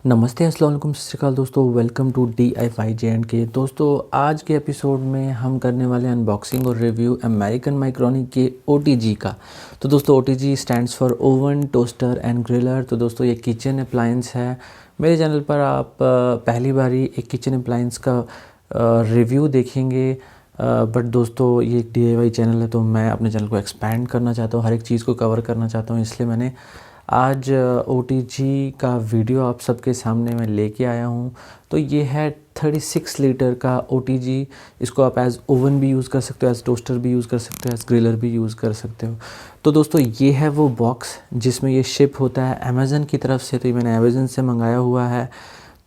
नमस्ते, अस्सलाम वालेकुम, सत श्री अकाल दोस्तों। Welcome to DIY J&K। दोस्तों आज के एपिसोड में हम करने वाले हैं अनबॉक्सिंग और रिव्यू अमेरिकन माइक्रोनी के OTG का। तो दोस्तों OTG stands for oven, toaster and griller. तो दोस्तों ये किचन अप्लायंस है। मेरे चैनल पर आप पहली बार ही एक किचन अप्लायंस का रिव्यू देखेंगे। बट दोस्तों ये एक DIY चैनल है, तो मैं अपने चैनल को एक्सपैंड करना चाहता हूँ, हर एक चीज़ को कवर करना चाहता हूँ। इसलिए मैंने आज OTG का वीडियो आप सबके सामने मैं लेके आया हूँ। तो ये है 36 लीटर का OTG। इसको आप एज़ ओवन भी यूज़ कर सकते हो, एज़ टोस्टर भी यूज़ कर सकते हो, एज़ ग्रिलर भी यूज़ कर सकते हो। तो दोस्तों ये है वो बॉक्स जिसमें ये शिप होता है अमेज़न की तरफ से। तो ये मैंने अमेज़न से मंगाया हुआ है।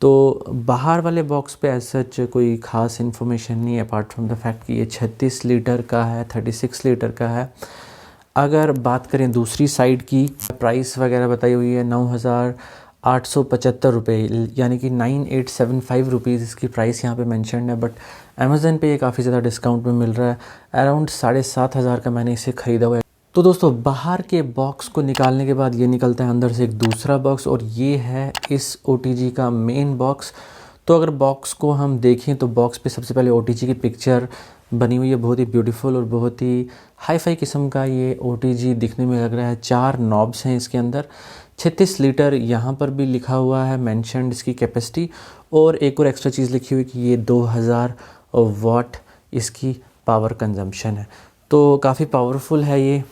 तो बाहर वाले बॉक्स पे एज सच कोई ख़ास इन्फॉर्मेशन नहीं है, अपार्ट फ्रॉम द फैक्ट कि ये 36 लीटर का है, 36 लीटर का है। अगर बात करें दूसरी साइड की, प्राइस वगैरह बताई हुई है 9,875 रुपये, यानी कि 9,875 रुपीज़ इसकी प्राइस यहाँ पे मेंशन्ड है। बट अमेज़न पे ये काफ़ी ज़्यादा डिस्काउंट में मिल रहा है। अराउंड 7,500 का मैंने इसे ख़रीदा हुआ है। तो दोस्तों बाहर के बॉक्स को निकालने के बाद ये निकलता है अंदर से एक दूसरा बॉक्स, और ये है इस OTG का मेन बॉक्स। तो अगर बॉक्स को हम देखें तो बॉक्स पे सबसे पहले OTG की पिक्चर बनी हुई है, बहुत ही ब्यूटीफुल और बहुत ही हाई फाई किस्म का ये OTG दिखने में लग रहा है। 4 नॉब्स हैं इसके अंदर, 36 लीटर यहाँ पर भी लिखा हुआ है मेंशन्ड इसकी कैपेसिटी, और एक और एक्स्ट्रा चीज़ लिखी हुई कि ये 2000 वाट इसकी पावर कंजम्पशन है। तो काफ़ी पावरफुल है ये।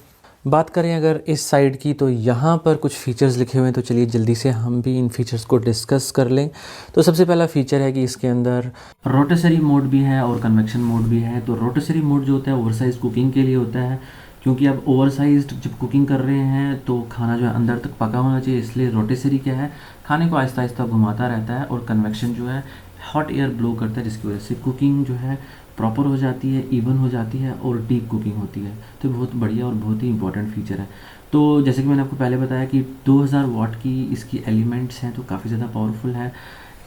बात करें अगर इस साइड की, तो यहाँ पर कुछ फ़ीचर्स लिखे हुए हैं। तो चलिए जल्दी से हम भी इन फीचर्स को डिस्कस कर लें। तो सबसे पहला फ़ीचर है कि इसके अंदर रोटेसरी मोड भी है और कन्वेक्शन मोड भी है। तो रोटेसरी मोड जो होता है ओवरसाइज कुकिंग के लिए होता है, क्योंकि आप ओवरसाइज्ड जब कुकिंग कर रहे हैं तो खाना जो है अंदर तक पका होना चाहिए। इसलिए रोटेसरी क्या है, खाने को आहिस्ता आहिस्ता घुमाता रहता है, और कन्वेक्शन जो है हॉट एयर ब्लो करता है, जिसकी वजह से कुकिंग जो है प्रॉपर हो जाती है, इवन हो जाती है और डीप कुकिंग होती है। तो बहुत बढ़िया और बहुत ही इंपॉर्टेंट फीचर है। तो जैसे कि मैंने आपको पहले बताया कि 2000 वाट की इसकी एलिमेंट्स हैं, तो काफ़ी ज़्यादा पावरफुल है।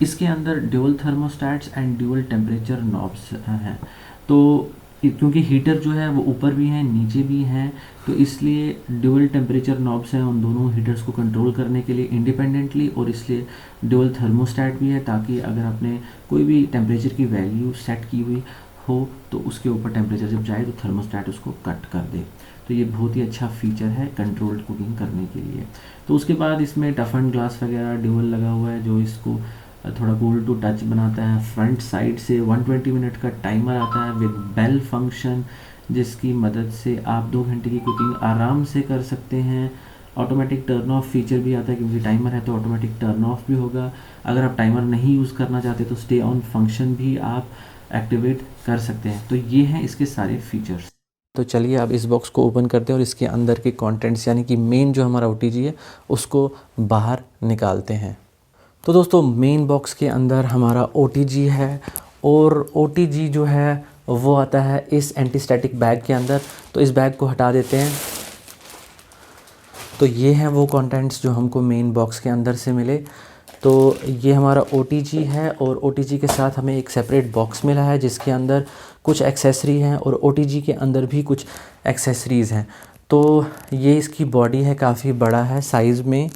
इसके अंदर dual thermostats and dual temperature knobs हैं। तो क्योंकि हीटर जो है वो ऊपर भी हैं नीचे भी हैं, तो इसलिए ड्यूअल टेम्परेचर नॉब्स हैं उन दोनों हीटर्स को कंट्रोल करने के लिए इंडिपेंडेंटली, और इसलिए ड्यूअल थर्मोस्टैट भी है, ताकि अगर आपने कोई भी टेम्परेचर की वैल्यू सेट की हुई हो तो उसके ऊपर टेम्परेचर जब जाए तो थर्मोस्टैट उसको कट कर दे। तो ये बहुत ही अच्छा फीचर है कंट्रोल्ड कुकिंग करने के लिए। तो उसके बाद इसमें टफ एंड ग्लास वगैरह ड्यूअल लगा हुआ है, जो इसको थोड़ा कूल टू टच बनाता है। फ्रंट साइड से 120 मिनट का टाइमर आता है विद बेल फंक्शन, जिसकी मदद से आप 2 घंटे की कुकिंग आराम से कर सकते हैं। ऑटोमेटिक टर्न ऑफ फीचर भी आता है, क्योंकि टाइमर है तो ऑटोमेटिक टर्न ऑफ भी होगा। अगर आप टाइमर नहीं यूज़ करना चाहते तो स्टे ऑन फंक्शन भी आप एक्टिवेट कर सकते हैं। तो ये हैं इसके सारे फीचर्स। तो चलिए अब इस बॉक्स को ओपन करते हैं और इसके अंदर के कंटेंट्स, यानी कि मेन जो हमारा OTG है उसको बाहर निकालते हैं। तो दोस्तों मेन बॉक्स के अंदर हमारा OTG है, और OTG जो है वो आता है इस एंटीस्टैटिक बैग के अंदर। तो इस बैग को हटा देते हैं। तो ये हैं वो कंटेंट्स जो हमको मेन बॉक्स के अंदर से मिले। तो ये हमारा OTG है, और OTG के साथ हमें एक सेपरेट बॉक्स मिला है जिसके अंदर कुछ एक्सेसरी हैं, और OTG के अंदर भी कुछ एक्सेसरीज़ हैं। तो ये इसकी बॉडी है, काफ़ी बड़ा है साइज़ में,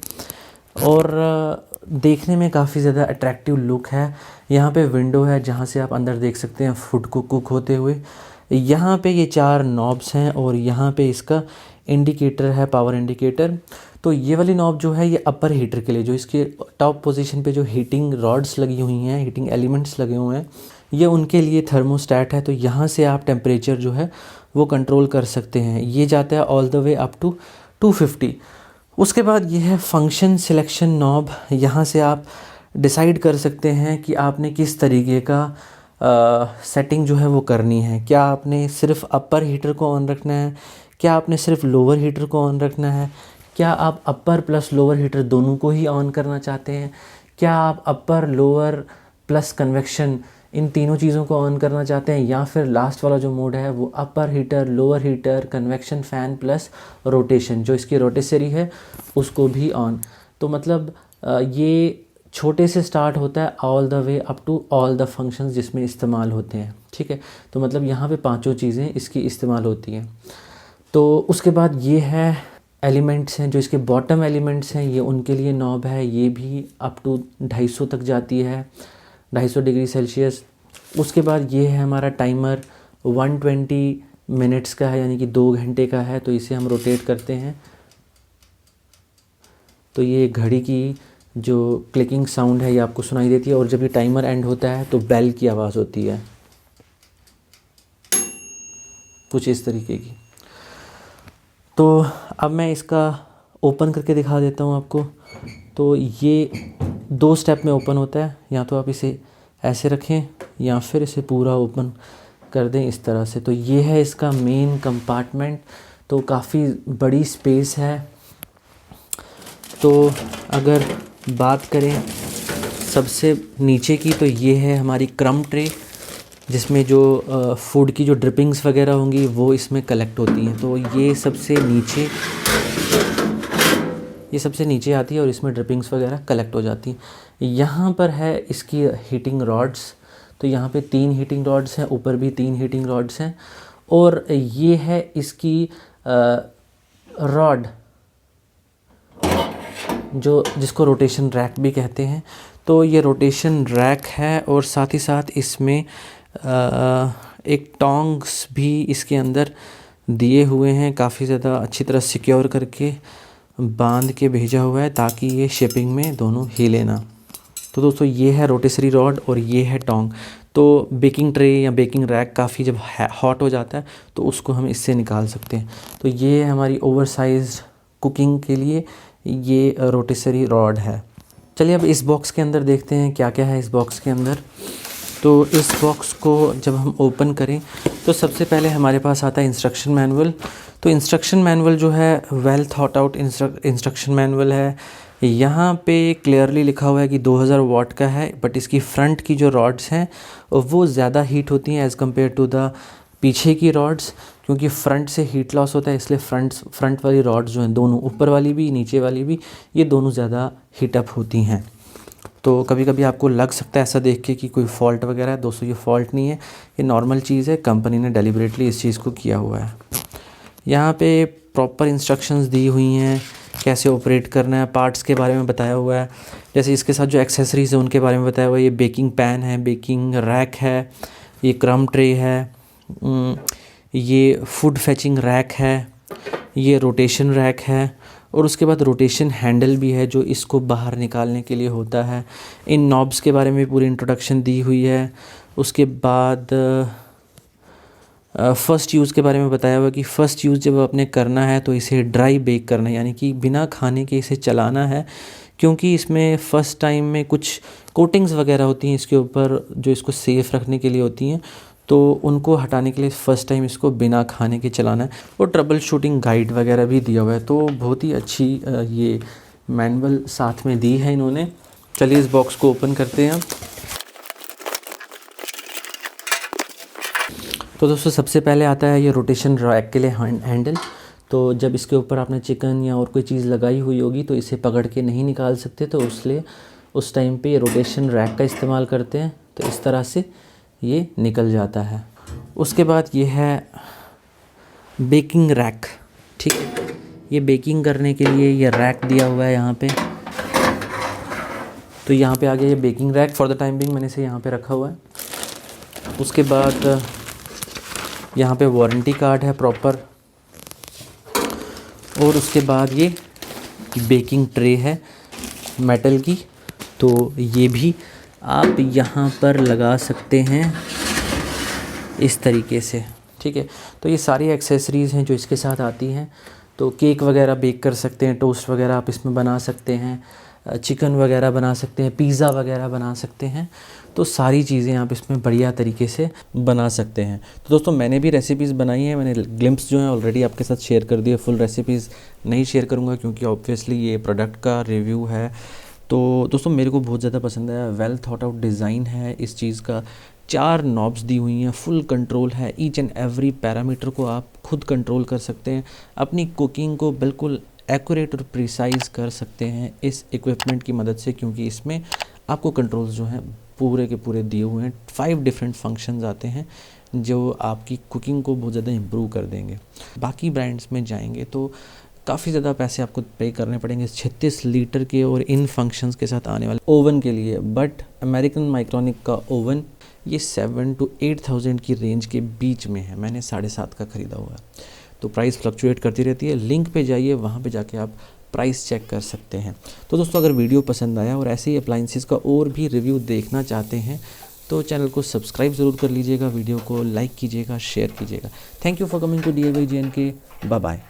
और देखने में काफ़ी ज़्यादा अट्रैक्टिव लुक है। यहाँ पे विंडो है जहाँ से आप अंदर देख सकते हैं फूड को कुक होते हुए। यहाँ पे ये 4 नॉब्स हैं, और यहाँ पे इसका इंडिकेटर है, पावर इंडिकेटर। तो ये वाली नॉब जो है ये अपर हीटर के लिए, जो इसके टॉप पोजीशन पे जो हीटिंग रॉड्स लगी हुई हैं, हीटिंग एलिमेंट्स लगे हुए हैं, ये उनके लिए थर्मोस्टैट है। तो यहाँ से आप टेम्परेचर जो है वो कंट्रोल कर सकते हैं। ये जाता है all the way up to 250। उसके बाद ये है फंक्शन सिलेक्शन नॉब। यहाँ से आप डिसाइड कर सकते हैं कि आपने किस तरीके का सेटिंग जो है वो करनी है। क्या आपने सिर्फ अपर हीटर को ऑन रखना है, क्या आपने सिर्फ लोअर हीटर को ऑन रखना है, क्या आप अपर प्लस लोअर हीटर दोनों को ही ऑन करना चाहते हैं, क्या आप अपर लोअर प्लस कन्वेक्शन इन तीनों चीज़ों को ऑन करना चाहते हैं, या फिर लास्ट वाला जो मोड है वो upper heater, lower heater, convection fan plus rotation, जो इसकी रोटेसरी है उसको भी ऑन। तो मतलब ये छोटे से स्टार्ट होता है all the way up to all the functions जिसमें इस्तेमाल होते हैं। ठीक है, तो मतलब यहाँ पे 5 चीज़ें इसकी इस्तेमाल होती हैं। तो उसके बाद ये है एलिमेंट्स हैं, जो इसके बॉटम एलिमेंट्स हैं, ये उनके लिए नॉब है, ये भी अप टू 250 तक जाती है, 250 डिग्री सेल्सियस। उसके बाद ये है हमारा टाइमर, 120 मिनट्स का है, यानी कि 2 घंटे का है। तो इसे हम रोटेट करते हैं तो ये घड़ी की जो क्लिकिंग साउंड है ये आपको सुनाई देती है, और जब ये टाइमर एंड होता है तो बेल की आवाज़ होती है कुछ इस तरीके की। तो अब मैं इसका ओपन करके दिखा देता हूँ आपको। तो ये 2 स्टेप में ओपन होता है, या तो आप इसे ऐसे रखें या फिर इसे पूरा ओपन कर दें इस तरह से। तो ये है इसका मेन कंपार्टमेंट, तो काफ़ी बड़ी स्पेस है। तो अगर बात करें सबसे नीचे की, तो ये है हमारी क्रम ट्रे, जिसमें जो फूड की जो ड्रिपिंग्स वगैरह होंगी वो इसमें कलेक्ट होती हैं। तो ये सबसे नीचे आती है और इसमें ड्रिपिंग्स वगैरह कलेक्ट हो जाती हैं। यहाँ पर है इसकी हीटिंग रॉड्स, तो यहाँ पे 3 हीटिंग रॉड्स हैं, ऊपर भी 3 हीटिंग रॉड्स हैं। और ये है इसकी रॉड, जो जिसको रोटेशन रैक भी कहते हैं। तो ये रोटेशन रैक है, और साथ ही साथ इसमें एक टोंग्स भी इसके अंदर दिए हुए हैं, काफ़ी ज़्यादा अच्छी तरह सिक्योर करके बांध के भेजा हुआ है ताकि ये शिपिंग में दोनों हिले ना। तो दोस्तों ये है रोटेसरी रॉड और ये है टोंग। तो बेकिंग ट्रे या बेकिंग रैक काफ़ी जब हॉट हो जाता है तो उसको हम इससे निकाल सकते हैं। तो ये है हमारी ओवरसाइज कुकिंग के लिए ये रोटेसरी रॉड है। चलिए अब इस बॉक्स के अंदर देखते हैं क्या क्या है इस बॉक्स के अंदर। तो इस बॉक्स को जब हम ओपन करें तो सबसे पहले हमारे पास आता है इंस्ट्रक्शन मैनुअल। तो इंस्ट्रक्शन मैनुअल जो है well thought out instruction manual है। यहाँ पे क्लियरली लिखा हुआ है कि 2000 वाट का है, बट इसकी फ्रंट की जो रॉड्स हैं वो ज़्यादा हीट होती हैं एज़ कम्पेयर टू द पीछे की रॉड्स, क्योंकि फ्रंट से हीट लॉस होता है, इसलिए फ्रंट वाली रॉड्स जो हैं दोनों, ऊपर वाली भी नीचे वाली भी, ये दोनों ज़्यादा हीटअप होती हैं। तो कभी कभी आपको लग सकता है ऐसा देख के कि कोई फॉल्ट वगैरह है। दोस्तों ये फॉल्ट नहीं है, ये नॉर्मल चीज़ है, कंपनी ने डेलिबरेटली इस चीज़ को किया हुआ है। यहाँ पे प्रॉपर इंस्ट्रक्शंस दी हुई हैं कैसे ऑपरेट करना है, पार्ट्स के बारे में बताया हुआ है। जैसे इसके साथ जो एक्सेसरीज़ है उनके बारे में बताया हुआ है। ये बेकिंग पैन है, बेकिंग रैक है, ये क्रम ट्रे है, ये फूड फेचिंग रैक है, ये रोटेशन रैक है, और उसके बाद रोटेशन हैंडल भी है जो इसको बाहर निकालने के लिए होता है। इन नॉब्स के बारे में पूरी इंट्रोडक्शन दी हुई है। उसके बाद फ़र्स्ट यूज़ के बारे में बताया हुआ कि फ़र्स्ट यूज़ जब आपने करना है तो इसे ड्राई बेक करना है, यानी कि बिना खाने के इसे चलाना है, क्योंकि इसमें फ़र्स्ट टाइम में कुछ कोटिंग्स वगैरह होती हैं इसके ऊपर जो इसको सेफ़ रखने के लिए होती हैं, तो उनको हटाने के लिए फ़र्स्ट टाइम इसको बिना खाने के चलाना है। और ट्रबल शूटिंग गाइड वगैरह भी दिया हुआ है। तो बहुत ही अच्छी ये मैनुअल साथ में दी है इन्होंने। चलिए इस बॉक्स को ओपन करते हैं। तो दोस्तों सबसे पहले आता है ये रोटेशन रैक के लिए हैंडल। तो जब इसके ऊपर आपने चिकन या और कोई चीज़ लगाई हुई होगी तो इसे पकड़ के नहीं निकाल सकते, तो इसलिए उस टाइम पे रोटेशन रैक का इस्तेमाल करते हैं। तो इस तरह से ये निकल जाता है। उसके बाद ये है बेकिंग रैक, ठीक है। ये बेकिंग करने के लिए ये रैक दिया हुआ है यहाँ पे। तो यहाँ पे आ गया ये baking rack. For the time being मैंने इसे यहाँ पे रखा हुआ है। उसके बाद यहाँ पे वारंटी कार्ड है प्रॉपर, और उसके बाद ये बेकिंग ट्रे है मेटल की। तो ये भी आप यहाँ पर लगा सकते हैं इस तरीके से, ठीक है। तो ये सारी एक्सेसरीज़ हैं जो इसके साथ आती हैं। तो केक वगैरह बेक कर सकते हैं, टोस्ट वगैरह आप इसमें बना सकते हैं, चिकन वगैरह बना सकते हैं, पिज़्ज़ा वगैरह बना सकते हैं। तो सारी चीज़ें आप इसमें बढ़िया तरीके से बना सकते हैं। तो दोस्तों मैंने भी रेसिपीज़ बनाई हैं, मैंने ग्लिम्प्स जो हैं ऑलरेडी आपके साथ शेयर कर दिए। फुल रेसिपीज़ नहीं शेयर करूँगा क्योंकि ऑब्वियसली ये प्रोडक्ट का रिव्यू है। तो दोस्तों मेरे को बहुत ज़्यादा पसंद है, वेल थॉट आउट डिज़ाइन है इस चीज़ का। 4 नॉब्स दी हुई हैं, फुल कंट्रोल है, ईच एंड एवरी पैरामीटर को आप खुद कंट्रोल कर सकते हैं, अपनी कुकिंग को बिल्कुल एक्यूरेट और प्रिसाइज़ कर सकते हैं इस इक्विपमेंट की मदद से, क्योंकि इसमें आपको कंट्रोल्स जो हैं पूरे के पूरे दिए हुए हैं। 5 डिफरेंट फंक्शंस आते हैं जो आपकी कुकिंग को बहुत ज़्यादा इम्प्रूव कर देंगे। बाकी ब्रांड्स में जाएंगे तो काफ़ी ज़्यादा पैसे आपको पे करने पड़ेंगे 36 लीटर के और इन फंक्शंस के साथ आने वाले ओवन के लिए। बट अमेरिकन माइक्रोनिक का ओवन ये 7 to 8,000 की रेंज के बीच में है। मैंने 7.5 का ख़रीदा हुआ है, तो प्राइस फ्लक्चुएट करती रहती है। लिंक पे जाइए, वहाँ पे जाके आप प्राइस चेक कर सकते हैं। तो दोस्तों, अगर वीडियो पसंद आया और ऐसे ही अप्लाइंसेस का और भी रिव्यू देखना चाहते हैं तो चैनल को सब्सक्राइब ज़रूर कर लीजिएगा, वीडियो को लाइक कीजिएगा, शेयर कीजिएगा। Thank you for coming to DIY JNK। Bye bye.